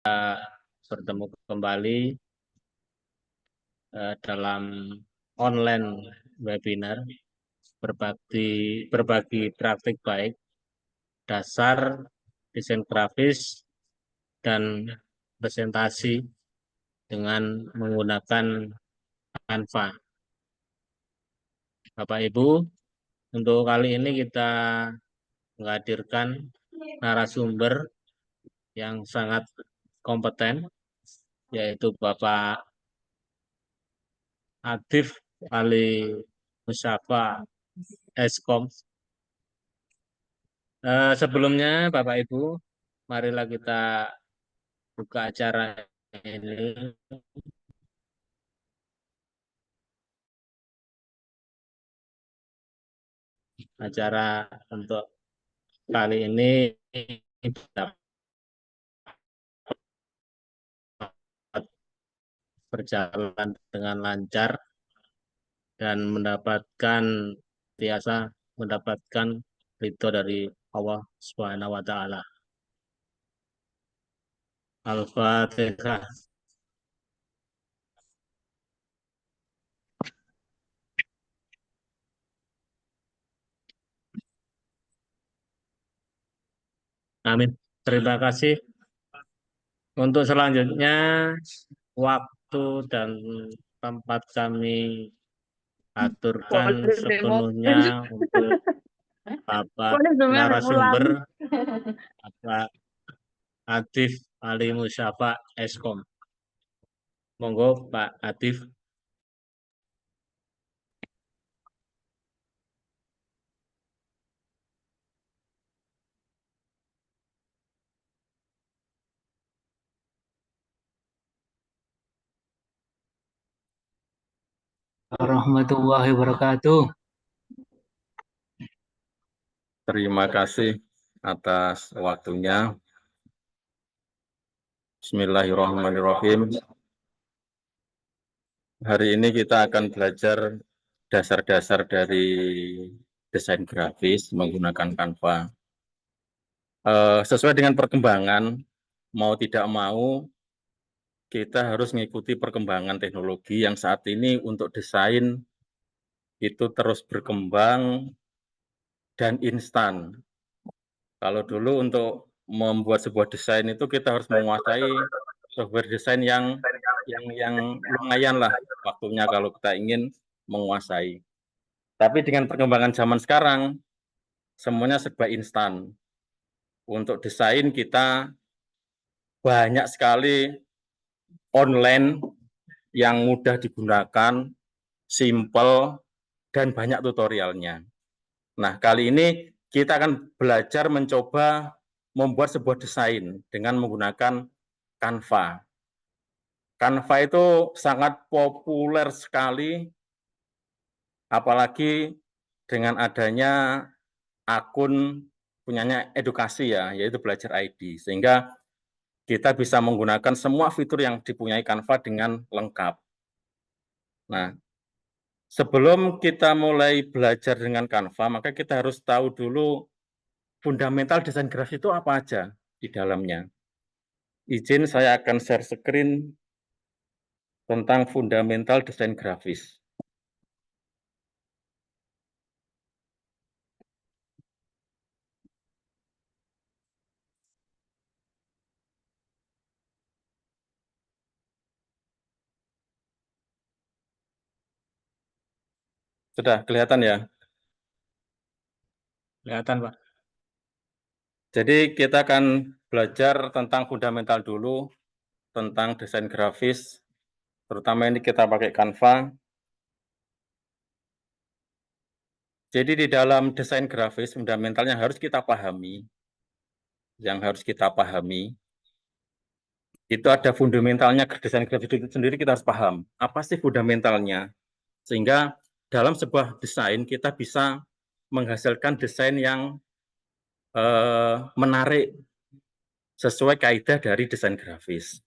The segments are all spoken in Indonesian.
bertemu kembali dalam online webinar berbagi praktik baik dasar desain grafis dan presentasi dengan menggunakan Canva. Bapak Ibu, untuk kali ini kita menghadirkan narasumber yang sangat kompeten, yaitu Bapak Atif Ali Musyafa Eskom. Sebelumnya Bapak Ibu, marilah kita buka acara ini. Acara untuk kali ini dapat berjalan dengan lancar dan mendapatkan ridho dari Allah Subhanahu wa taala. Al-Fatihah. Amin. Terima kasih. Untuk selanjutnya, waktu dan tempat kami aturkan sepenuhnya untuk Bapak narasumber, Bapak Atif Ali Musyafa Eskom. Monggo Pak Atif. Warahmatullahi wabarakatuh. Terima kasih atas waktunya. Bismillahirrahmanirrahim. Hari ini kita akan belajar dasar-dasar dari desain grafis menggunakan Canva. Sesuai dengan perkembangan, mau tidak mau, kita harus mengikuti perkembangan teknologi yang saat ini untuk desain itu terus berkembang dan instan. Kalau dulu untuk membuat sebuah desain itu kita harus menguasai software desain yang lumayan lah waktunya kalau kita ingin menguasai. Tapi dengan perkembangan zaman sekarang, semuanya serba instan. Untuk desain kita banyak sekali online yang mudah digunakan, simple, dan banyak tutorialnya. Nah, kali ini kita akan belajar mencoba membuat sebuah desain dengan menggunakan Canva. Canva itu sangat populer sekali, apalagi dengan adanya akun punyanya edukasi ya, yaitu Belajar ID, sehingga kita bisa menggunakan semua fitur yang dipunyai Canva dengan lengkap. Nah, sebelum kita mulai belajar dengan Canva, maka kita harus tahu dulu fundamental desain grafis itu apa aja di dalamnya. Izin saya akan share screen tentang fundamental desain grafis. Sudah kelihatan ya? Kelihatan, Pak. Jadi kita akan belajar tentang fundamental dulu, tentang desain grafis, terutama ini kita pakai Canva. Jadi di dalam desain grafis, fundamentalnya harus kita pahami, itu ada fundamentalnya desain grafis itu sendiri kita harus paham. Apa sih fundamentalnya? Sehingga dalam sebuah desain kita bisa menghasilkan desain yang menarik sesuai kaidah dari desain grafis.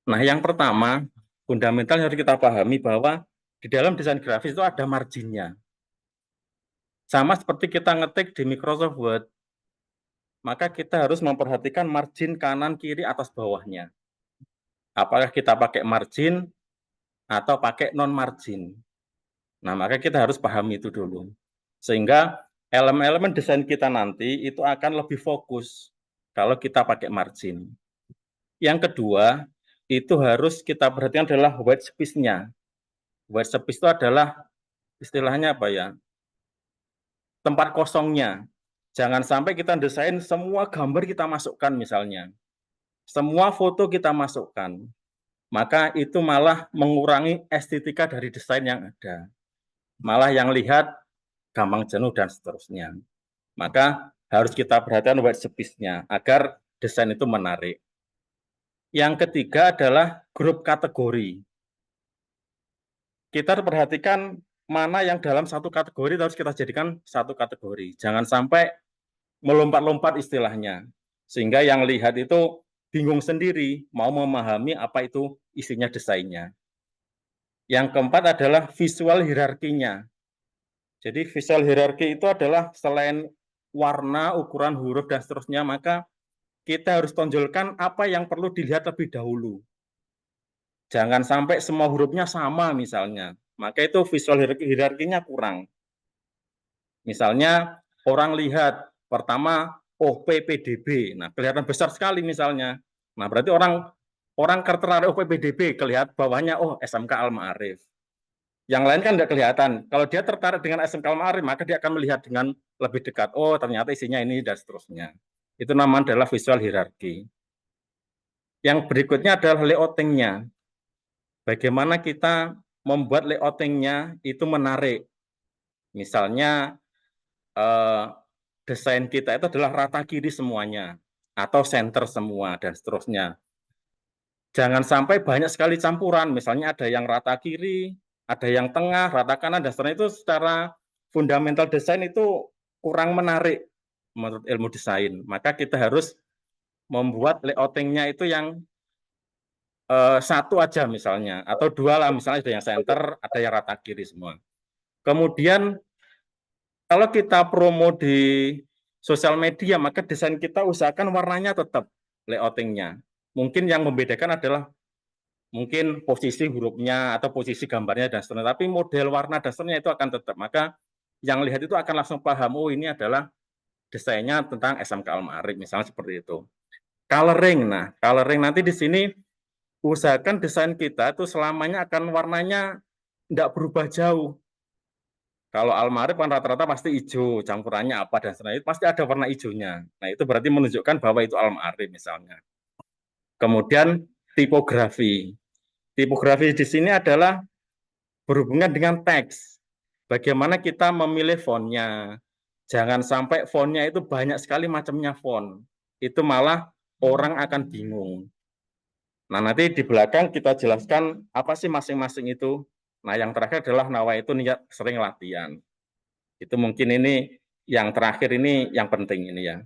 Nah, yang pertama, fundamental yang harus kita pahami bahwa di dalam desain grafis itu ada marginnya. Sama seperti kita ngetik di Microsoft Word, maka kita harus memperhatikan margin kanan, kiri, atas, bawahnya. Apakah kita pakai margin atau pakai non-margin. Nah, maka kita harus pahami itu dulu. Sehingga elemen-elemen desain kita nanti itu akan lebih fokus kalau kita pakai margin. Yang kedua, itu harus kita perhatikan adalah white space-nya. White space itu adalah istilahnya apa ya? Tempat kosongnya. Jangan sampai kita desain semua gambar kita masukkan misalnya. Semua foto kita masukkan. Maka itu malah mengurangi estetika dari desain yang ada. Malah yang lihat gampang jenuh dan seterusnya. Maka harus kita perhatikan white space-nya agar desain itu menarik. Yang ketiga adalah grup kategori. Kita perhatikan mana yang dalam satu kategori harus kita jadikan satu kategori. Jangan sampai melompat-lompat istilahnya. Sehingga yang lihat itu bingung sendiri, mau memahami apa itu isinya desainnya. Yang keempat adalah visual hierarkinya. Jadi visual hierarki itu adalah selain warna, ukuran huruf, dan seterusnya, maka kita harus tonjolkan apa yang perlu dilihat lebih dahulu. Jangan sampai semua hurufnya sama misalnya. Maka itu visual hierarkinya kurang. Misalnya orang lihat pertama, oh PPDB. Nah, kelihatan besar sekali misalnya. Nah, berarti orang tertarik oh PPDB, kelihatan bawahnya oh SMK Al-Ma'arif. Yang lain kan tidak kelihatan. Kalau dia tertarik dengan SMK Al-Ma'arif, maka dia akan melihat dengan lebih dekat. Oh, ternyata isinya ini dan seterusnya. Itu namanya adalah visual hierarki. Yang berikutnya adalah layouting-nya. Bagaimana kita membuat layouting-nya itu menarik. Misalnya desain kita itu adalah rata kiri semuanya atau center semua dan seterusnya. Jangan sampai banyak sekali campuran, misalnya ada yang rata kiri, ada yang tengah, rata kanan, dan seterusnya. Itu secara fundamental desain itu kurang menarik menurut ilmu desain. Maka kita harus membuat layouting-nya itu yang satu aja misalnya, atau dua lah, misalnya ada yang center, ada yang rata kiri semua. Kemudian kalau kita promo di sosial media, maka desain kita usahakan warnanya tetap layouting-nya. Mungkin yang membedakan adalah mungkin posisi hurufnya atau posisi gambarnya dan seterusnya, tapi model warna dan seterusnya itu akan tetap. Maka yang lihat itu akan langsung paham, oh ini adalah desainnya tentang SMK Al-Ma'arif, misalnya seperti itu. Coloring, nah coloring nanti di sini usahakan desain kita itu selamanya akan warnanya tidak berubah jauh. Kalau Al-Ma'arif kan rata-rata pasti hijau, campurannya apa dan seterusnya, pasti ada warna hijaunya. Nah itu berarti menunjukkan bahwa itu Al-Ma'arif misalnya. Kemudian tipografi. Tipografi di sini adalah berhubungan dengan teks. Bagaimana kita memilih fontnya. Jangan sampai fontnya itu banyak sekali macamnya font. Itu malah orang akan bingung. Nah, nanti di belakang kita jelaskan apa sih masing-masing itu. Nah, yang terakhir adalah nawaitu niat sering latihan. Itu mungkin ini yang terakhir ini yang penting ini ya.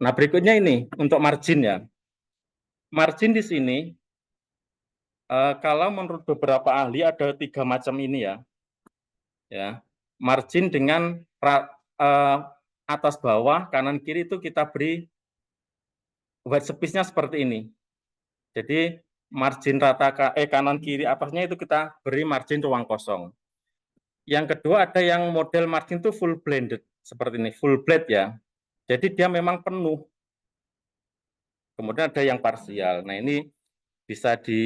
Nah, berikutnya ini untuk margin ya. Margin di sini, kalau menurut beberapa ahli ada 3 macam ini ya. Ya, margin dengan atas bawah, kanan kiri itu kita beri white space-nya seperti ini. Jadi margin rata kanan kiri atasnya itu kita beri margin ruang kosong. Yang kedua ada yang model margin itu full blended seperti ini, full blend ya. Jadi dia memang penuh. Kemudian ada yang parsial. Nah ini bisa di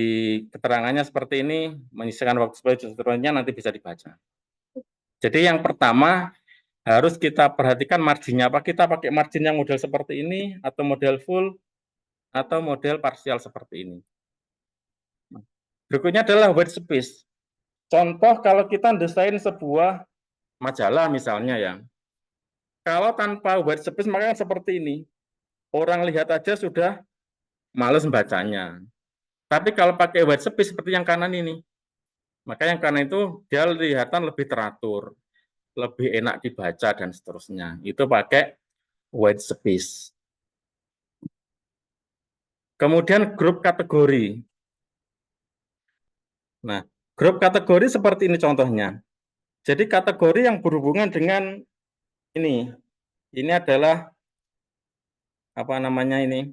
keterangannya seperti ini, menyisihkan waktu seterusnya nanti bisa dibaca. Jadi yang pertama harus kita perhatikan marginnya apa. Kita pakai margin yang model seperti ini atau model full atau model parsial seperti ini. Berikutnya adalah white space. Contoh kalau kita desain sebuah majalah misalnya ya. Kalau tanpa white space maka seperti ini. Orang lihat aja sudah males membacanya. Tapi kalau pakai white space seperti yang kanan ini, maka yang kanan itu dia kelihatan lebih teratur, lebih enak dibaca dan seterusnya. Itu pakai white space. Kemudian grup kategori. Nah, grup kategori seperti ini contohnya. Jadi kategori yang berhubungan dengan ini adalah apa namanya ini,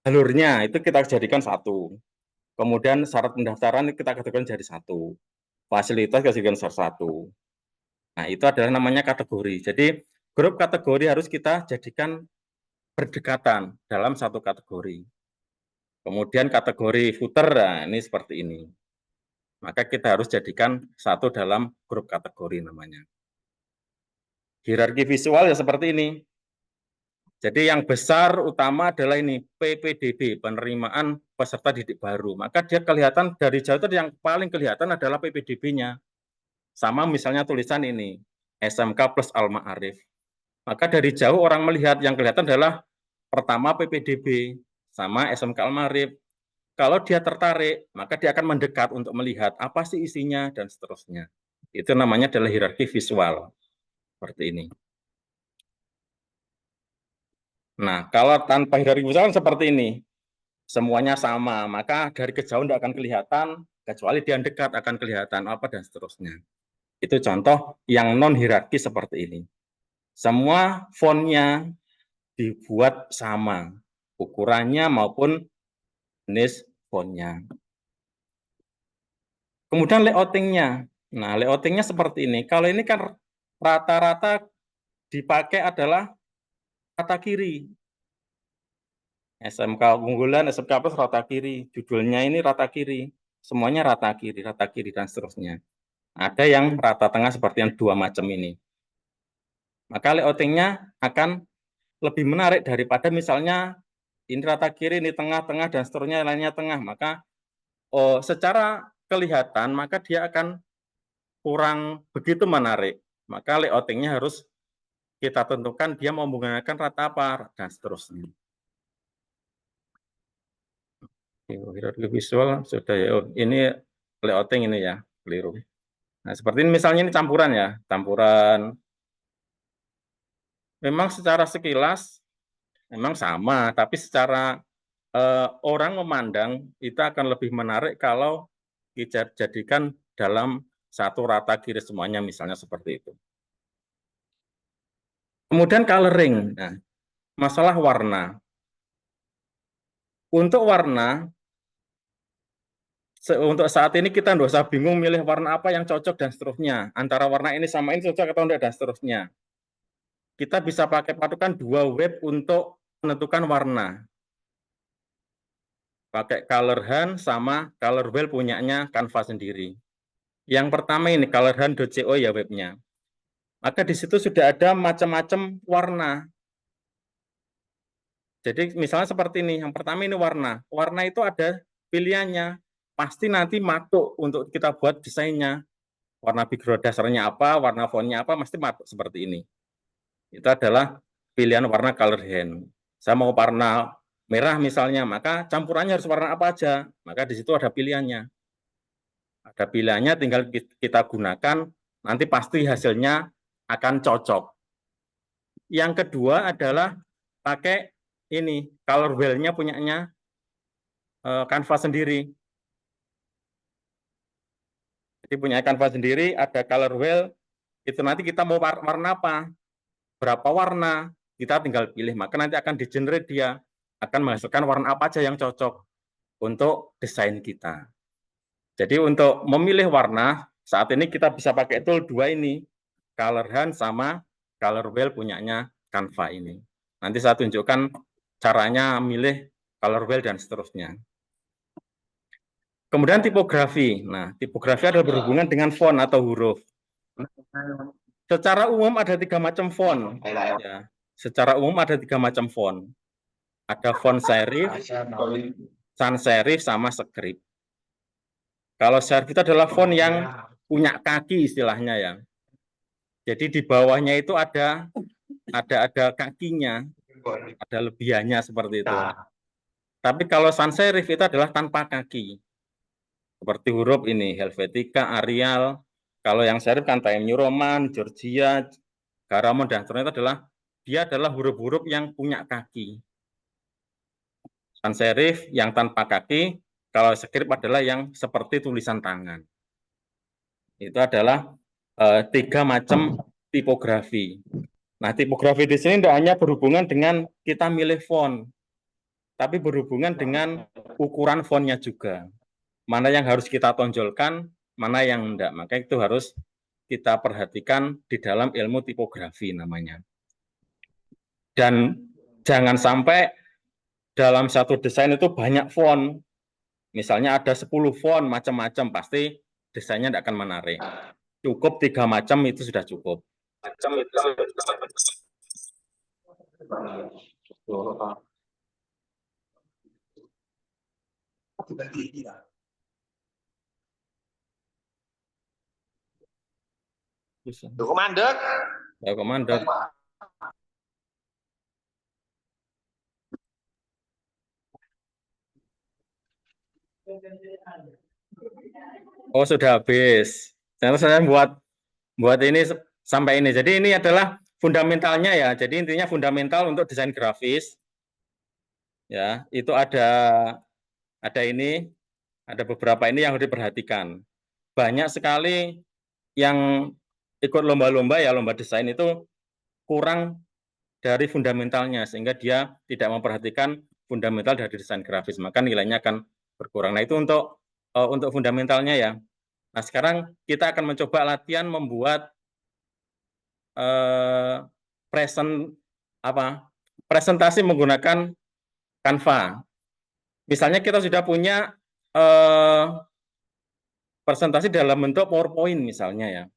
jalurnya itu kita jadikan satu. Kemudian syarat pendaftaran kita kategorikan jadi satu. Fasilitas kita jadikan satu. Nah, itu adalah namanya kategori. Jadi, grup kategori harus kita jadikan berdekatan dalam satu kategori. Kemudian kategori footer, nah ini seperti ini. Maka kita harus jadikan satu dalam grup kategori namanya. Hierarki visual ya seperti ini. Jadi yang besar utama adalah ini, PPDB, penerimaan peserta didik baru. Maka dia kelihatan dari jauh itu yang paling kelihatan adalah PPDB-nya. Sama misalnya tulisan ini, SMK plus Al-Ma'arif. Maka dari jauh orang melihat yang kelihatan adalah pertama PPDB sama SMK Al-Ma'arif. Kalau dia tertarik, maka dia akan mendekat untuk melihat apa sih isinya dan seterusnya. Itu namanya adalah hierarki visual. Seperti ini. Nah, kalau tanpa hierarki visual seperti ini. Semuanya sama, maka dari kejauhan tidak akan kelihatan, kecuali dia dekat akan kelihatan apa dan seterusnya. Itu contoh yang non hierarki seperti ini. Semua fontnya dibuat sama, ukurannya maupun jenis fontnya. Kemudian layoutingnya. Nah, layoutingnya seperti ini. Kalau ini kan rata-rata dipakai adalah rata kiri. SMK unggulan, SMK plus rata kiri. Judulnya ini rata kiri. Semuanya rata kiri, dan seterusnya. Ada yang rata tengah seperti yang dua macam ini. Maka layoutingnya akan lebih menarik daripada misalnya ini rata kiri, ini tengah-tengah, dan seterusnya lainnya tengah. Maka secara kelihatan, maka dia akan kurang begitu menarik. Maka layoutingnya harus kita tentukan dia mau menggunakan rata apa, dan seterusnya. Hierarki visual sudah ya. Ini layouting ini ya, keliru. Nah, seperti ini misalnya ini campuran ya, campuran. Memang secara sekilas memang sama, tapi secara orang memandang itu akan lebih menarik kalau dijadikan dalam satu rata kiri semuanya, misalnya seperti itu. Kemudian coloring, nah, masalah warna. Untuk warna, untuk saat ini kita nggak usah bingung milih warna apa yang cocok dan seterusnya. Antara warna ini sama ini cocok atau enggak dan seterusnya. Kita bisa pakai patokan dua web untuk menentukan warna. Pakai colorhan sama colorwell punyanya Canva sendiri. Yang pertama ini colorhan.co ya webnya. Maka di situ sudah ada macam-macam warna. Jadi misalnya seperti ini, yang pertama ini warna. Warna itu ada pilihannya. Pasti nanti matuk untuk kita buat desainnya. Warna background dasarnya apa, warna fontnya apa, mesti matuk seperti ini. Itu adalah pilihan warna colorhan. Saya mau warna merah misalnya, maka campurannya harus warna apa aja. Maka di situ ada pilihannya. Ada pilihannya, tinggal kita gunakan, nanti pasti hasilnya akan cocok. Yang kedua adalah pakai ini, color wheel-nya punyanya Canva sendiri. Jadi punya Canva sendiri, ada color wheel, itu nanti kita mau warna apa, berapa warna, kita tinggal pilih, maka nanti akan di-generate dia, akan menghasilkan warna apa aja yang cocok untuk desain kita. Jadi untuk memilih warna, saat ini kita bisa pakai tool dua ini, colorhan sama color wheel punyanya Canva ini. Nanti saya tunjukkan caranya milih color wheel dan seterusnya. Kemudian tipografi. Nah, tipografi adalah berhubungan dengan font atau huruf. Secara umum ada 3 macam font. Ya, secara umum ada 3 macam font. Ada font serif, sans serif, sama script. Kalau serif itu adalah font yang punya kaki istilahnya ya. Jadi di bawahnya itu ada kakinya, ada lebihannya seperti itu. Tapi kalau sans serif itu adalah tanpa kaki. Seperti huruf ini, Helvetica, Arial. Kalau yang serif kan Times New Roman, Georgia, Garamond, dan seterusnya itu adalah huruf-huruf yang punya kaki. Sans serif yang tanpa kaki, kalau script adalah yang seperti tulisan tangan. Itu adalah 3 macam tipografi. Nah, tipografi di sini tidak hanya berhubungan dengan kita milih font, tapi berhubungan dengan ukuran fontnya juga. Mana yang harus kita tonjolkan, mana yang enggak. Maka itu harus kita perhatikan di dalam ilmu tipografi namanya. Dan jangan sampai dalam satu desain itu banyak font. Misalnya ada 10 font macam-macam, pasti desainnya tidak akan menarik. Cukup 3 macam itu sudah cukup. Komandan. Ya, komandan. Oh, sudah habis. Saya buat ini sampai ini. Jadi ini adalah fundamentalnya ya. Jadi intinya fundamental untuk desain grafis. Ya, itu ada ini, ada beberapa ini yang harus diperhatikan. Banyak sekali yang ikut lomba-lomba ya, lomba desain itu kurang dari fundamentalnya sehingga dia tidak memperhatikan fundamental dari desain grafis, maka nilainya akan berkurang. Nah, itu untuk fundamentalnya ya. Nah, sekarang kita akan mencoba latihan membuat presentasi menggunakan Canva. Misalnya kita sudah punya presentasi dalam bentuk PowerPoint misalnya ya.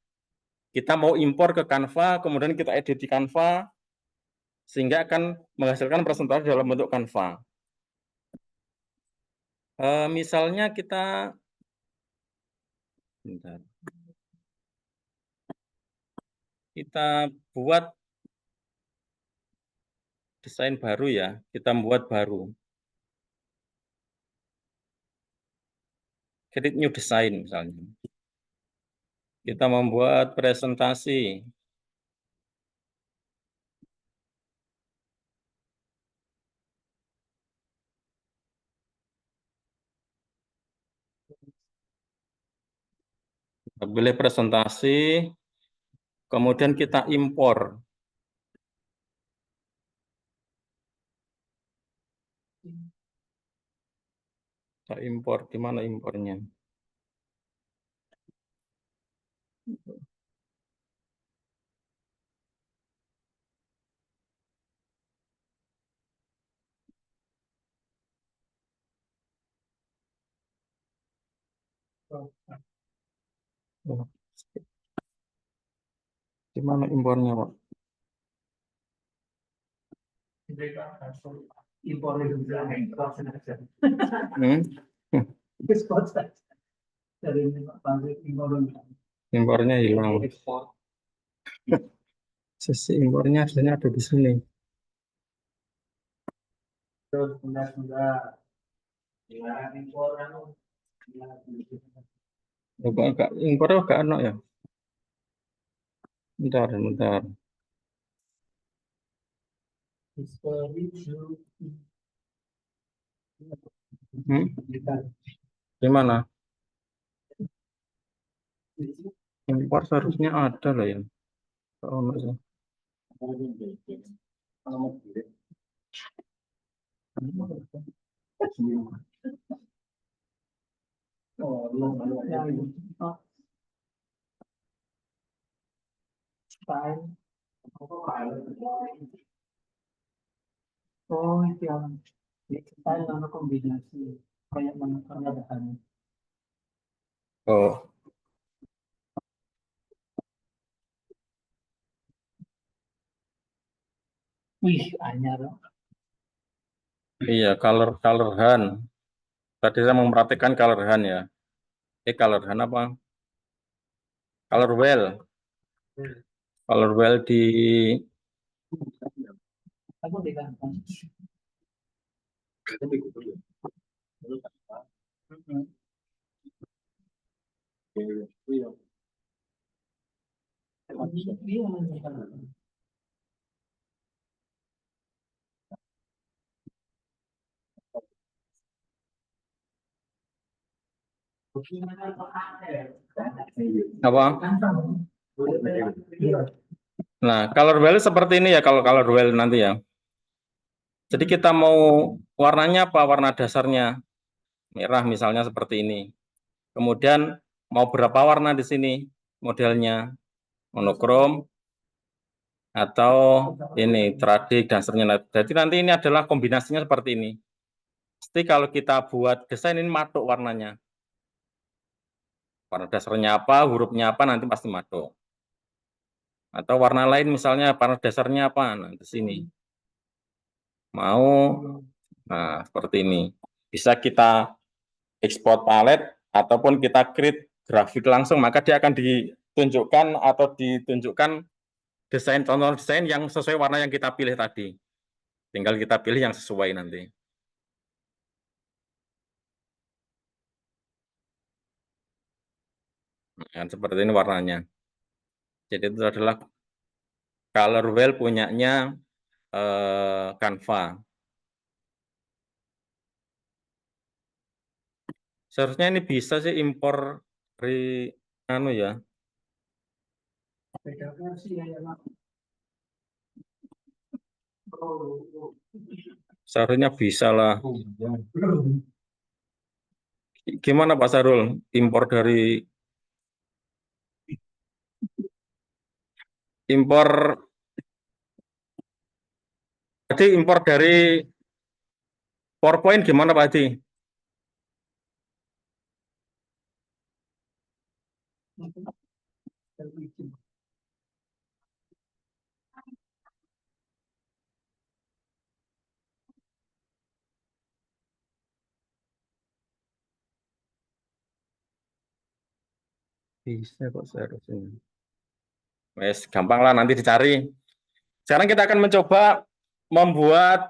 Kita mau impor ke Canva, kemudian kita edit di Canva, sehingga akan menghasilkan presentasi dalam bentuk Canva. Misalnya kita buat desain baru ya, kita membuat baru. Create new design misalnya. Kita membuat presentasi. Kita pilih presentasi, kemudian kita impor. Kita impor, di mana impornya? Di mana impornya, Pak? Impornya hilang. Sisi impornya harusnya ada di sini. Impornya agak enak ya. Bentar. Di mana? Impor seharusnya ada lah ya. Oh, enggak. Oh, itu yang style lalu kombinasi kayak mana bahan. Oh, Wih, anyar. iya, color Han. Tadi saya memperhatikan color Han ya. Color Han apa? Color well. Color well di Aku di kantong. apa? Nah, color wheel seperti ini ya kalau color wheel nanti ya. Jadi kita mau warnanya apa? Warna dasarnya merah misalnya seperti ini. Kemudian mau berapa warna di sini modelnya? Monokrom atau ini tradik dan seterusnya. Jadi nanti ini adalah kombinasinya seperti ini. Pasti kalau kita buat desain ini matuk warnanya. Warna dasarnya apa, hurufnya apa nanti pasti matuk. Atau warna lain misalnya warna dasarnya apa, nah di sini. Mau, nah seperti ini. Bisa kita ekspor palet ataupun kita create grafik langsung, maka dia akan ditunjukkan atau ditunjukkan desain contoh desain yang sesuai warna yang kita pilih tadi. Tinggal kita pilih yang sesuai nanti. Nah, seperti ini warnanya. Jadi itu adalah color wheel punyanya Canva. Seharusnya ini bisa sih impor dari anu ya. Beda versi ya, ya, Pak. Oh, Seharusnya bisa lah. Gimana Pak Sarul? Impor dari PowerPoint gimana Pak Hadi? Bisa kok seharusnya. Wes, gampang lah nanti dicari. Sekarang kita akan mencoba membuat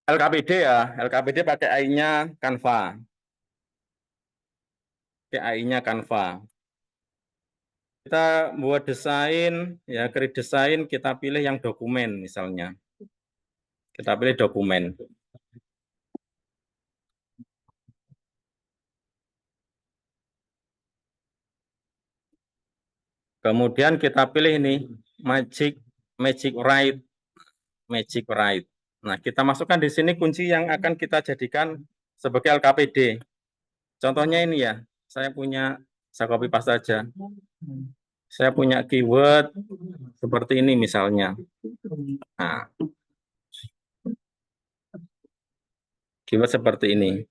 LKPD ya. LKPD pakai AI-nya Canva. Pakai AI-nya Canva. Kita buat desain, ya create desain, kita pilih yang dokumen misalnya. Kita pilih dokumen. Kemudian kita pilih ini Magic Write. Nah, kita masukkan di sini kunci yang akan kita jadikan sebagai LKPD. Contohnya ini ya, saya copy paste saja. Saya punya keyword seperti ini misalnya. Nah, keyword seperti ini.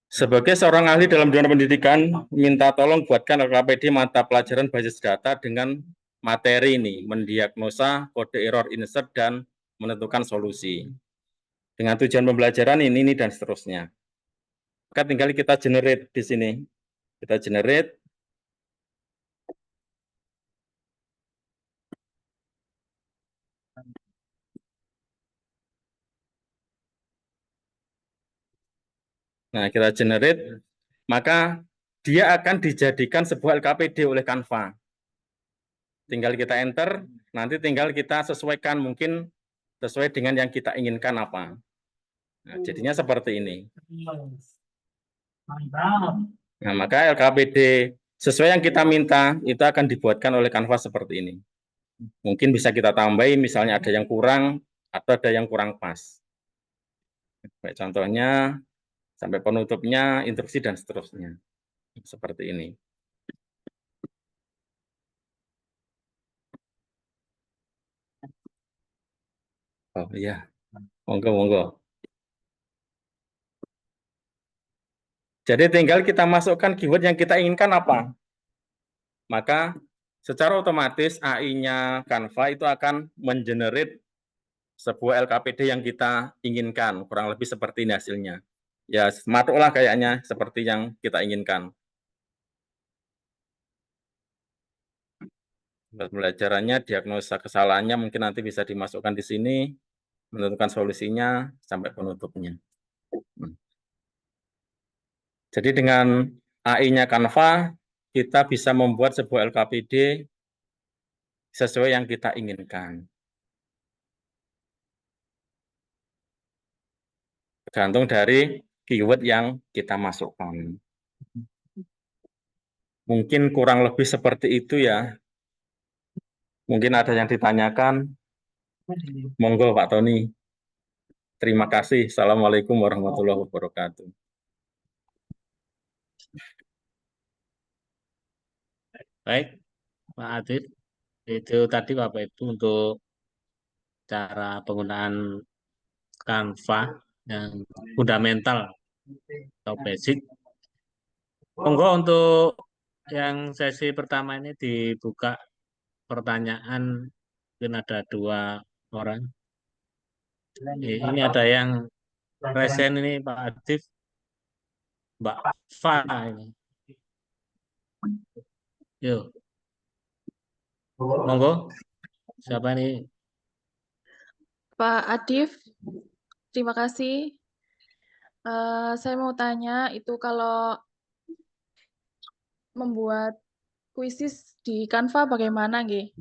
Sebagai seorang ahli dalam dunia pendidikan, minta tolong buatkan LKPD mata pelajaran basis data dengan materi ini, mendiagnosa, kode error insert, dan menentukan solusi. Dengan tujuan pembelajaran ini, dan seterusnya. Maka tinggal kita generate di sini. Kita generate. Nah, kita generate, maka dia akan dijadikan sebuah LKPD oleh Canva. Tinggal kita enter, nanti tinggal kita sesuaikan, mungkin sesuai dengan yang kita inginkan apa. Nah, jadinya seperti ini. Mantap. Nah, maka LKPD sesuai yang kita minta, itu akan dibuatkan oleh Canva seperti ini. Mungkin bisa kita tambahin, misalnya ada yang kurang, atau ada yang kurang pas. Baik, contohnya, sampai penutupnya, instruksi, dan seterusnya. Seperti ini. Oh iya, monggo. Jadi tinggal kita masukkan keyword yang kita inginkan apa. Maka secara otomatis AI-nya Canva itu akan mengenerate sebuah LKPD yang kita inginkan. Kurang lebih seperti ini hasilnya. Ya, matuklah kayaknya seperti yang kita inginkan. Pembelajarannya, diagnosa kesalahannya mungkin nanti bisa dimasukkan di sini, menentukan solusinya sampai penutupnya. Jadi dengan AI-nya Canva, kita bisa membuat sebuah LKPD sesuai yang kita inginkan. Tergantung dari keyword yang kita masukkan. Mungkin kurang lebih seperti itu ya. Mungkin ada yang ditanyakan. Monggo Pak Tony. Terima kasih. Assalamualaikum warahmatullahi wabarakatuh. Baik, Pak Adit. Itu tadi Bapak Ibu untuk cara penggunaan Canva yang fundamental atau basic. Monggo untuk yang sesi pertama ini dibuka pertanyaan, mungkin ada 2 orang. Ini ada yang resen ini Pak Adif, Mbak Fa ini. Yuk, monggo. Siapa ini? Pak Adif, terima kasih. Saya mau tanya, itu kalau membuat kuisis di Canva bagaimana, nggih?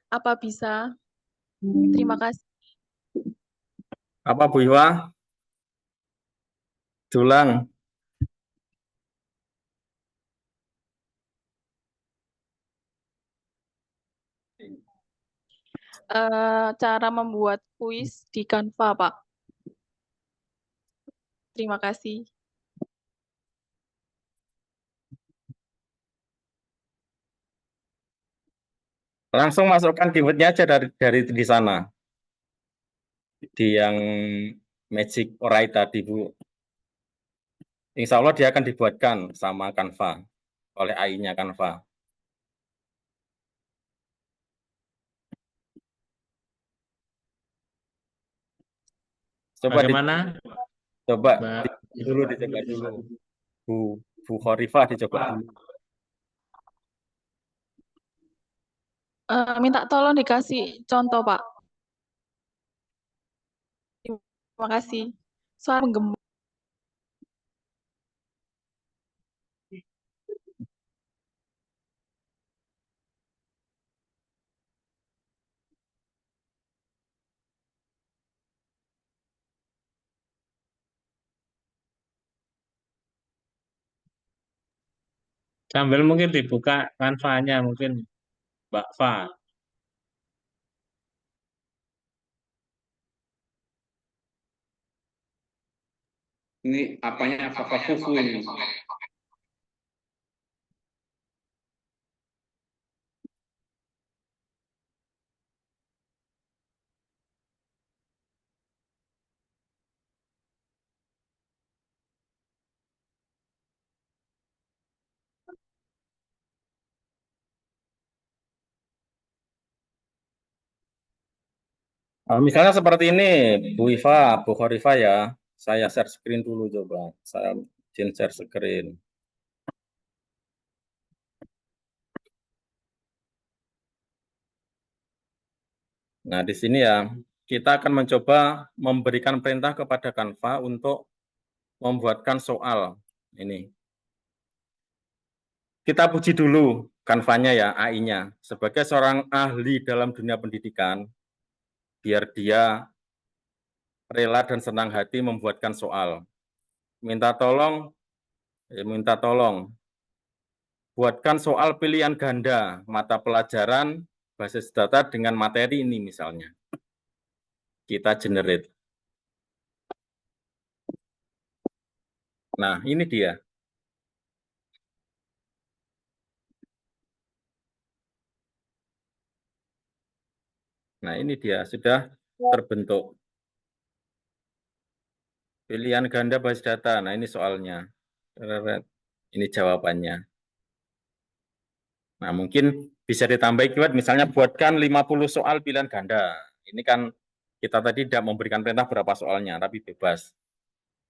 Apa bisa? Terima kasih. Apa Bu Iwa? Dulang. Cara membuat kuis di Canva, Pak. Terima kasih. Langsung masukkan keywordnya aja dari di sana. Di yang Magic Orai tadi, Bu. Insya Allah dia akan dibuatkan sama Canva, oleh AI-nya Canva. Coba Bagaimana, coba Mbak? dicoba dulu. Bu Khorifah dicoba dulu. Minta tolong dikasih contoh, Pak. Terima kasih. Suara menggema. Sambil mungkin dibuka Canva-nya mungkin Mbak Fa. Ini apanya apa fufu ini? Misalnya seperti ini, Bu Iva, Bu Khorifah ya. Saya share screen dulu coba. Saya izin share screen. Nah, di sini ya, kita akan mencoba memberikan perintah kepada Canva untuk membuatkan soal. Ini. Kita puji dulu Canva-nya ya, AI-nya. Sebagai seorang ahli dalam dunia pendidikan, biar dia rela dan senang hati membuatkan soal. Minta tolong, buatkan soal pilihan ganda mata pelajaran basis data dengan materi ini misalnya. Kita generate. Nah, ini dia. Nah, ini dia sudah terbentuk. Pilihan ganda basis data. Nah, ini soalnya. Ini jawabannya. Nah, mungkin bisa ditambah keyword misalnya buatkan 50 soal pilihan ganda. Ini kan kita tadi tidak memberikan perintah berapa soalnya, tapi bebas.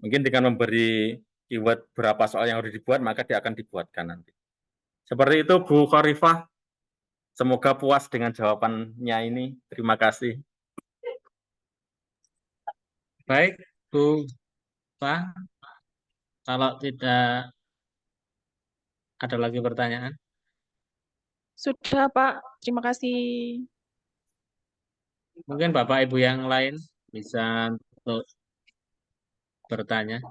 Mungkin dengan memberi keyword berapa soal yang harus dibuat, maka dia akan dibuatkan nanti. Seperti itu Bu Khorifah. Semoga puas dengan jawabannya ini. Terima kasih. Baik, Bu Fa. Kalau tidak ada lagi pertanyaan, Sudah, Pak. Terima kasih. mungkin Bapak Ibu yang lain bisa untuk bertanya.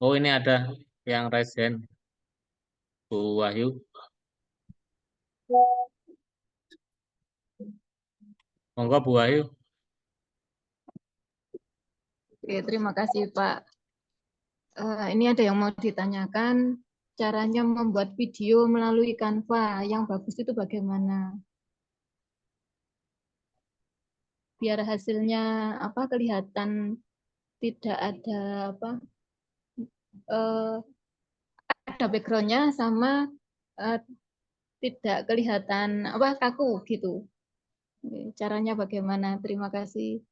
Oh, ini ada yang raise hand, Bu Wahyu. Monggo Bu Wahyu. Oke, terima kasih Pak. Ini ada yang mau ditanyakan, caranya membuat video melalui Canva yang bagus itu bagaimana? Biar hasilnya kelihatan tidak ada ada backgroundnya sama tidak kelihatan kaku gitu. Caranya bagaimana? Terima kasih.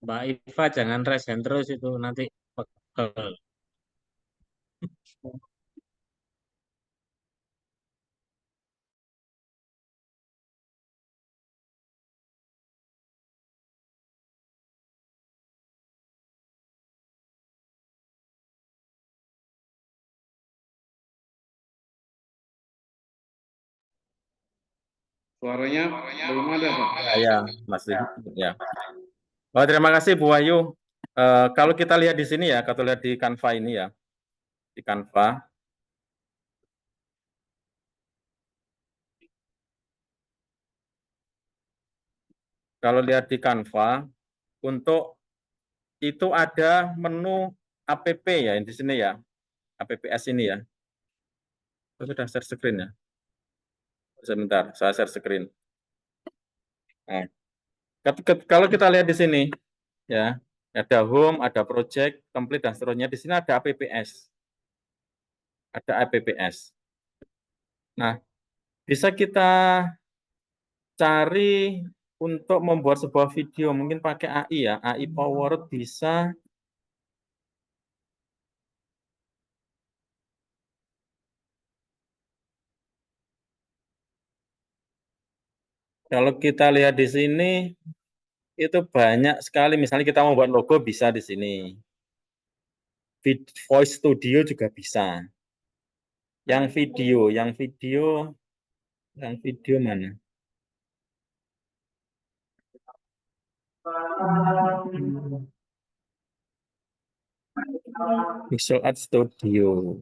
Mbak Iva jangan raise hand terus itu nanti pegel. Suaranya belum ada, Pak. Ya, masih. Ya. Oh, terima kasih Bu Wahyu. Kalau kita lihat di sini ya, kalau lihat di Canva ini ya, di Canva. Kalau lihat di Canva, untuk itu ada menu app ya di sini ya, apps ini ya. Saya sudah share screen ya. Sebentar, saya share screen. Nah, kalau kita lihat di sini, ya, ada home, ada project, complete dan seterusnya. Di sini ada apps. Ada apps. Nah, bisa kita cari untuk membuat sebuah video, mungkin pakai AI ya, AI Powered bisa. Kalau kita lihat di sini, itu banyak sekali. Misalnya kita mau buat logo bisa di sini. Voice Studio juga bisa. Yang video mana? Visual Art Studio.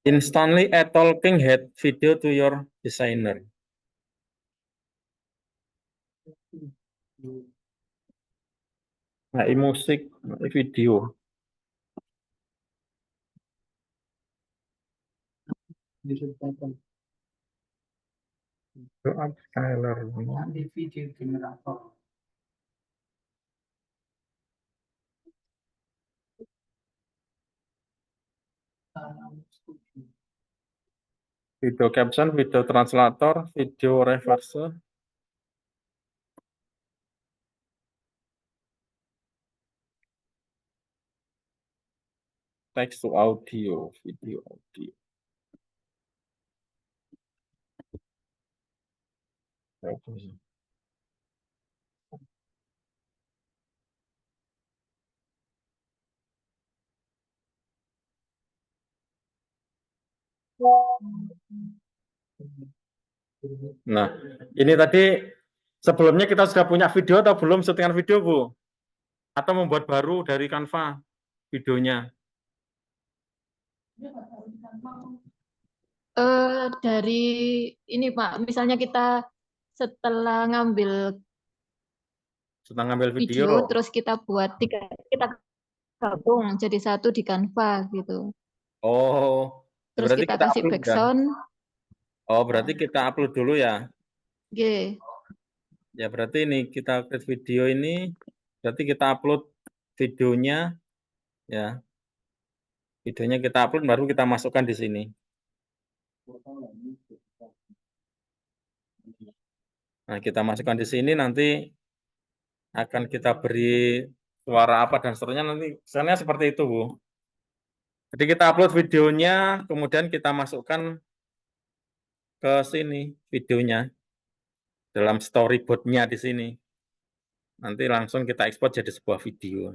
Instantly add talking head video to your designer. AI musik, AI video. Skyler. Di video generator. Video caption, video translator, video reverse. Text to audio, video audio. Nah, ini tadi sebelumnya kita sudah punya video atau belum syutingan video, Bu? Atau membuat baru dari Canva videonya? Dari ini Pak, misalnya kita setelah ngambil video, terus kita buat kita gabung jadi satu di Canva gitu. Oh, Terus berarti kita kita kasih upload background. Oh, berarti kita upload dulu ya? Oke. Ya, berarti ini kita create video ini, berarti kita upload videonya, ya. Videonya kita upload, baru kita masukkan di sini. Nah, kita masukkan di sini, nanti akan kita beri suara apa dan seterusnya, nanti misalnya seperti itu, Bu. Jadi kita upload videonya, kemudian kita masukkan ke sini videonya dalam storyboard-nya di sini. Nanti langsung kita ekspor jadi sebuah video.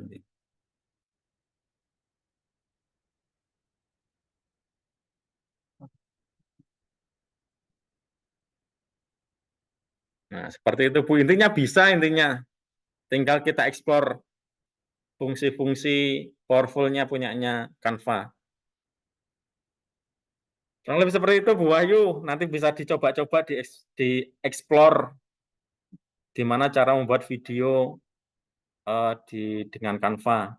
Nah, seperti itu Bu. Intinya bisa, intinya. Tinggal kita eksplor fungsi-fungsi powerful-nya punyanya Canva. Kurang lebih seperti itu Bu Wahyu. Nanti bisa dicoba-coba dieksplor di mana cara membuat video dengan Canva.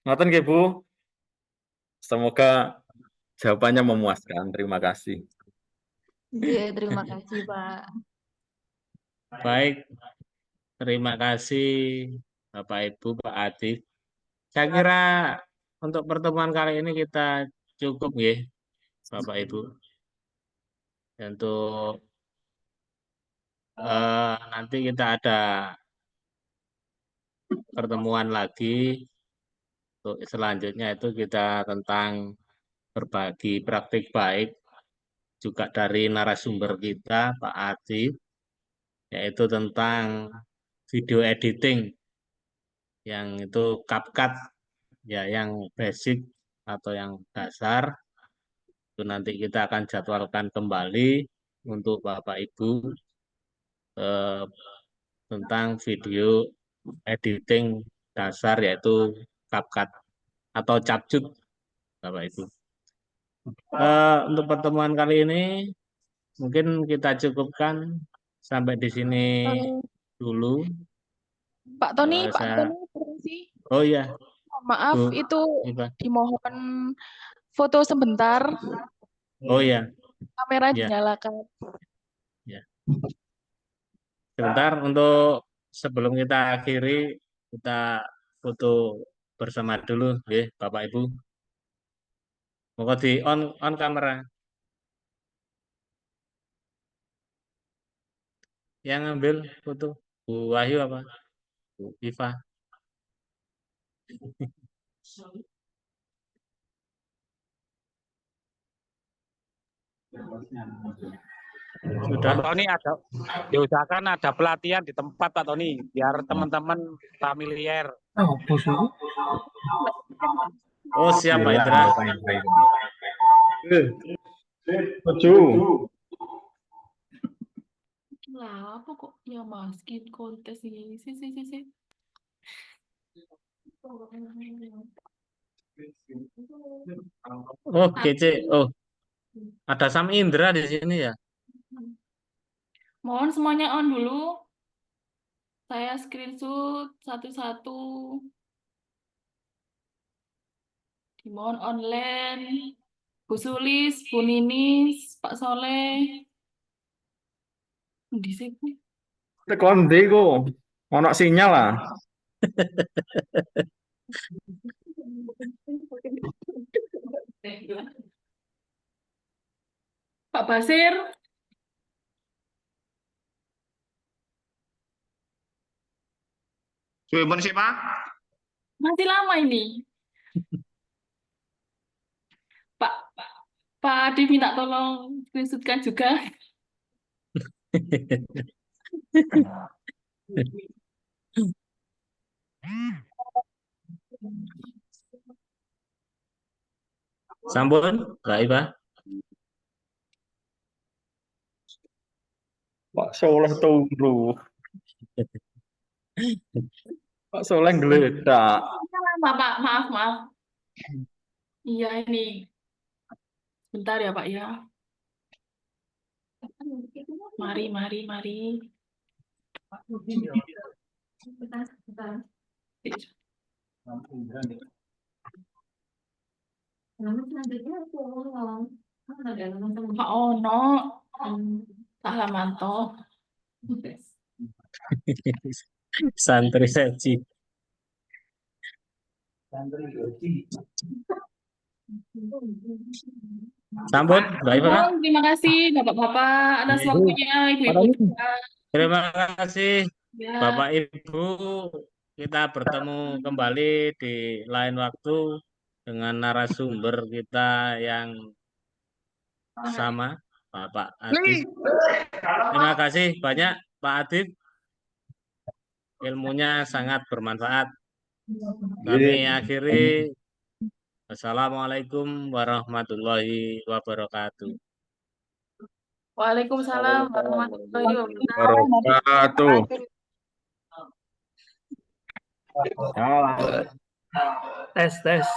Ngoten nggih Bu. Semoga jawabannya memuaskan. Terima kasih. Iya, terima kasih, Pak. Baik, terima kasih Bapak Ibu, Pak Adif. Saya kira untuk pertemuan kali ini kita cukup ya, Bapak Ibu. Untuk nanti kita ada pertemuan lagi. Untuk selanjutnya itu kita tentang berbagi praktik baik juga dari narasumber kita Pak Adif, yaitu tentang video editing yang itu CapCut ya, yang basic atau yang dasar. Itu nanti kita akan jadwalkan kembali untuk Bapak Ibu tentang video editing dasar yaitu CapCut atau Capcut Bapak Ibu. Untuk pertemuan kali ini mungkin kita cukupkan sampai di sini dulu. Pak Tony, Saya- permisi. Oh iya, Maaf, Bu itu Iva. dimohon foto sebentar, Oh iya, kamera Ya. dinyalakan. sebentar untuk sebelum kita akhiri, kita foto bersama dulu, ya, Bapak Ibu. Moga di on kamera. Yang ngambil foto Bu Wahyu apa? Bu Iva. Sudah. Pak Tony ada diusahakan ada pelatihan di tempat Pak Tony biar teman-teman familiar. Oh siap Pak Indra. Lah, apa kok ya masukin kontes ini? Si. Oh kece. Oh ada Sam Indra di sini ya. Mohon semuanya on dulu. Saya screenshot satu-satu. Dimohon online. Bu Sulis, Bu Ninis, Pak Soleh. Di sini. Tekan deko. Ono sinyal lah. Pak Basir. Suwun sih, Pak. Masih lama ini. Pak Adi minta tolong screenshotkan juga. Sampun, Mbak Iva. Pak Soleh turu. Pak Soleh geledak. Lama, Pak. Maaf. Iya, ini. Bentar ya, Pak, ya. Mari. Pak Ono. Pak Lamanto. Santri Seci. Sampun, Mbak Iva. Terima kasih Bapak-bapak atas waktunya, Ibu-ibu. Terima kasih Ya. Bapak Ibu. Kita bertemu kembali di lain waktu. dengan narasumber kita yang sama, Bapak Adib. Terima kasih banyak, Pak Adib. Ilmunya sangat bermanfaat. Kami akhiri. Assalamualaikum warahmatullahi wabarakatuh. Waalaikumsalam warahmatullahi wabarakatuh. Wabarakatuh. Tes.